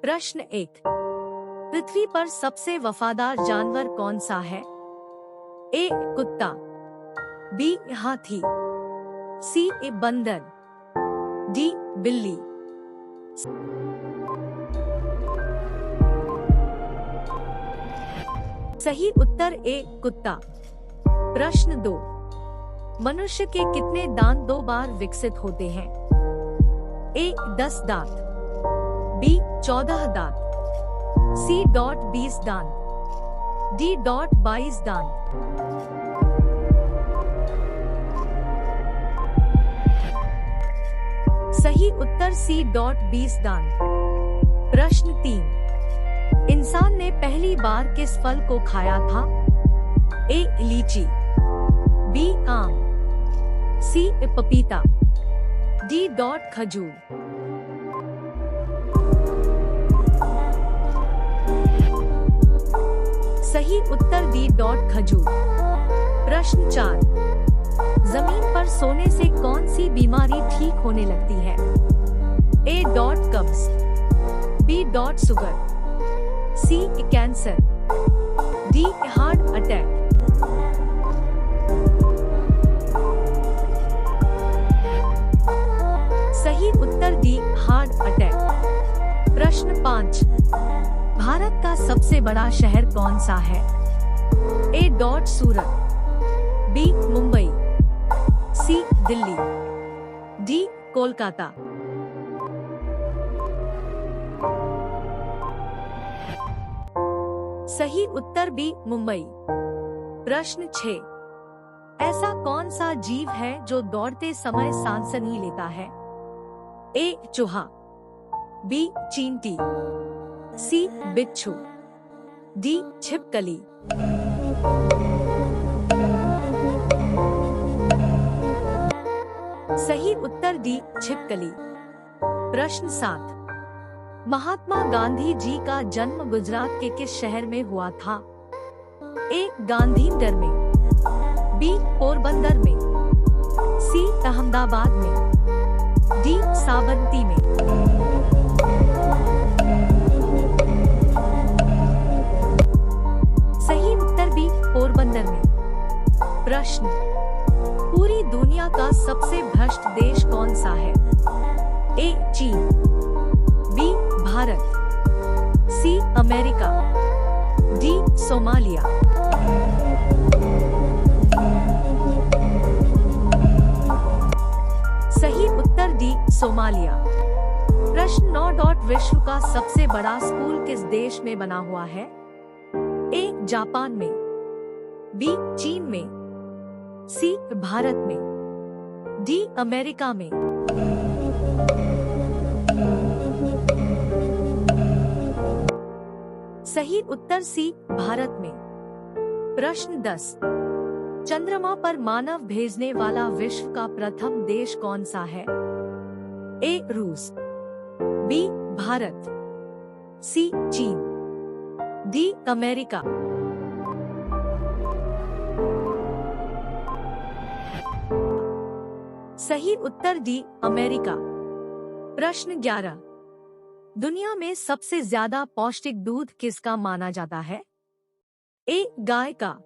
प्रश्न 1। पृथ्वी पर सबसे वफादार जानवर कौन सा है? ए कुत्ता, बी हाथी, सी बंदर, डी बिल्ली। सही उत्तर ए कुत्ता। प्रश्न 2। मनुष्य के कितने दांत 2 बार विकसित होते हैं? ए 10 दांत, बी 14 दांत, सी 20 दांत, डी 22 दांत। सही उत्तर सी 20 दांत। प्रश्न 3। इंसान ने पहली बार किस फल को खाया था? ए लीची, बी आम, सी पपीता, डी खजूर। सही उत्तर डी खजूर। प्रश्न 4। जमीन पर सोने से कौन सी बीमारी ठीक होने लगती है? ए कब्ज, बी शुगर, सी कैंसर, डी हार्ट अटैक। सही उत्तर डी हार्ट अटैक। प्रश्न 5। भारत का सबसे बड़ा शहर कौन सा है? ए सूरत, बी मुंबई, सी दिल्ली, डी कोलकाता। सही उत्तर बी मुंबई। प्रश्न 6। ऐसा कौन सा जीव है जो दौड़ते समय सांस नहीं लेता है? ए चूहा, बी चींटी, सी बिच्छू, डी छिपकली। सही उत्तर डी छिपकली। प्रश्न 7। महात्मा गांधी जी का जन्म गुजरात के किस शहर में हुआ था? ए गांधीनगर में, बी पोरबंदर में, सी अहमदाबाद में, डी साबरमती में। सही उत्तर बी पोरबंदर में। प्रश्न। पूरी दुनिया का सबसे भ्रष्ट देश कौन सा है? ए चीन, B Bharat, C America, D Somalia. सही उत्तर डी सोमालिया। प्रश्न 9। विश्व का सबसे बड़ा स्कूल किस देश में बना हुआ है? ए जापान में, बी चीन में, सी भारत में, डी अमेरिका में। सही उत्तर सी भारत में। प्रश्न 10। चंद्रमा पर मानव भेजने वाला विश्व का प्रथम देश कौन सा है? ए रूस, बी भारत, सी चीन, डी अमेरिका। सही उत्तर डी अमेरिका। प्रश्न 11। दुनिया में सबसे ज्यादा पौष्टिक दूध किसका माना जाता है? ए गाय का,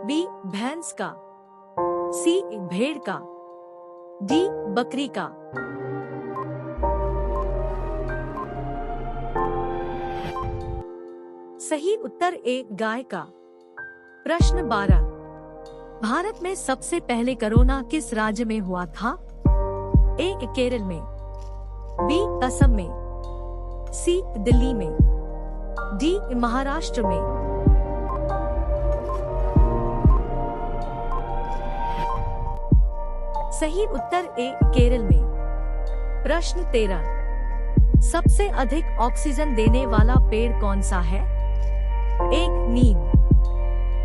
बी भैंस का, सी भेड़ का, डी बकरी का। सही उत्तर ए गाय का। प्रश्न 12। भारत में सबसे पहले कोरोना किस राज्य में हुआ था? ए केरल में, बी असम में, सी दिल्ली में, डी महाराष्ट्र में। सही उत्तर ए केरल में। प्रश्न 13। सबसे अधिक ऑक्सीजन देने वाला पेड़ कौन सा है? ए नीम,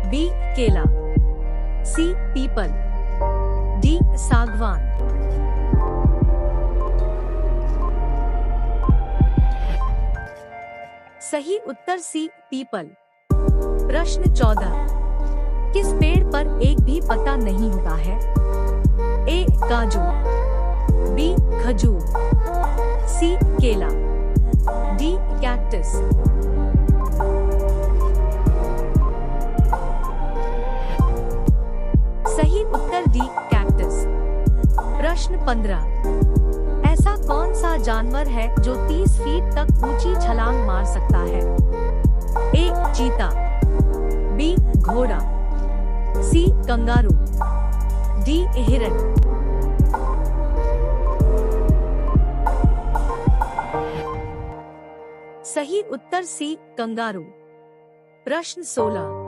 बी केला, सी पीपल, डी सागवान। सही उत्तर सी पीपल। प्रश्न 14। किस पेड़ पर एक भी पत्ता नहीं होता है? ए काजू, बी खजूर, सी केला, डी कैक्टस। सही उत्तर डी कैक्टस। प्रश्न 15। ऐसा कौन सा जानवर है जो 30 फीट तक ऊंची छलांग मार सकता है? ए चीता, बी घोड़ा, सी कंगारू, डी हिरण। सही उत्तर सी कंगारू। प्रश्न 16।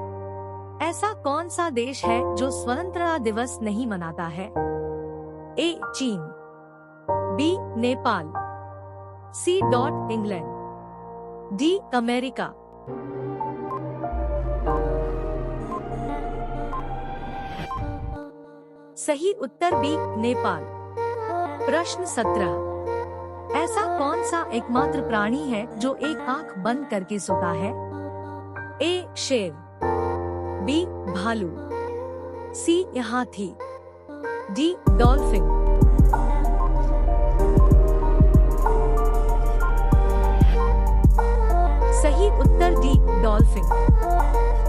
ऐसा कौन सा देश है जो स्वतंत्रता दिवस नहीं मनाता है? ए चीन, B Nepal, C England, D America. सही उत्तर बी नेपाल। प्रश्न 17। ऐसा कौन सा एकमात्र प्राणी है जो एक आंख बंद करके सोता है? ए शेर, बी भालू, सी हाथी, डी डॉल्फिन। सही उत्तर डी डॉल्फिन।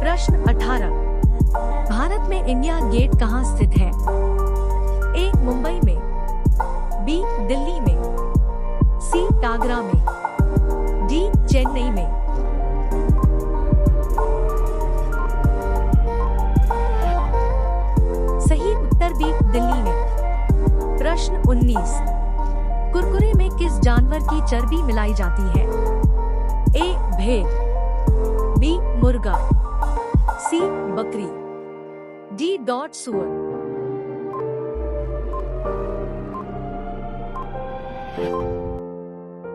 प्रश्न 18। भारत में इंडिया गेट कहाँ स्थित है? ए मुंबई में, बी दिल्ली में, सी आगरा में, डी चेन्नई में। सही उत्तर बी दिल्ली में। प्रश्न 19। कुरकुरे में किस जानवर की चर्बी मिलाई जाती है? ए भेड़, बी मुर्गा, सी बकरी, डी सुअर।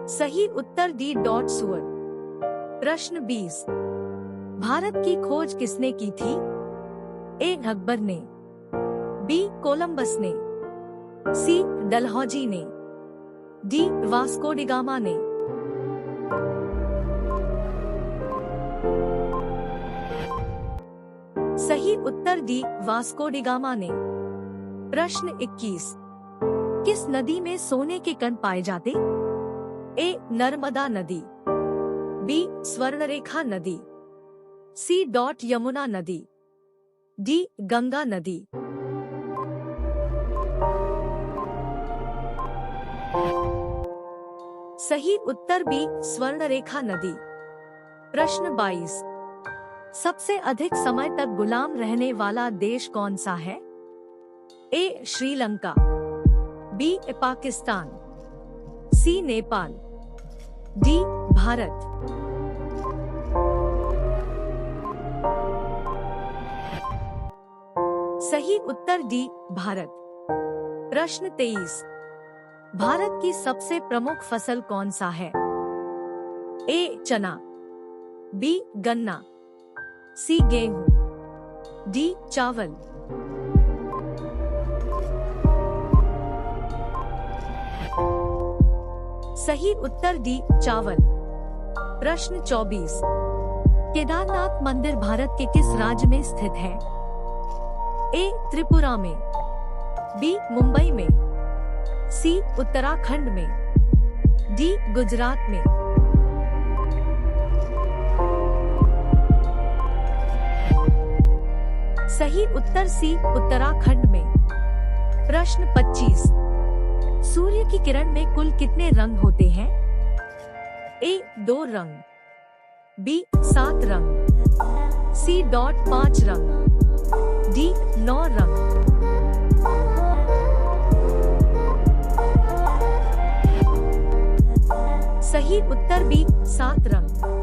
सही उत्तर डी सुअर। प्रश्न 20। भारत की खोज किसने की थी? ए अकबर ने, बी कोलंबस ने, सी डलहौजी ने, डी वास्को डी गामा ने। सही उत्तर डी वास्को डी गामा ने। प्रश्न 21। किस नदी में सोने के कण पाए जाते? ए नर्मदा नदी, बी स्वर्णरेखा नदी, सी यमुना नदी, डी गंगा नदी। सही उत्तर बी स्वर्णरेखा नदी। प्रश्न 22। सबसे अधिक समय तक गुलाम रहने वाला देश कौन सा है? ए श्रीलंका, बी पाकिस्तान, सी नेपाल, डी भारत। सही उत्तर डी भारत। प्रश्न 23। भारत की सबसे प्रमुख फसल कौन सा है? ए चना, बी गन्ना, सी गेहूं, डी चावल। सही उत्तर डी चावल। प्रश्न 24। केदारनाथ मंदिर भारत के किस राज्य में स्थित है? ए त्रिपुरा में, बी मुंबई में, सी उत्तराखंड में, डी गुजरात में। सही उत्तर सी उत्तराखंड में। प्रश्न 25। सूर्य की किरण में कुल कितने रंग होते हैं? ए 2 रंग, बी 7 रंग, सी 5 रंग, डी 9 रंग। सही उत्तर बी 7 रंग।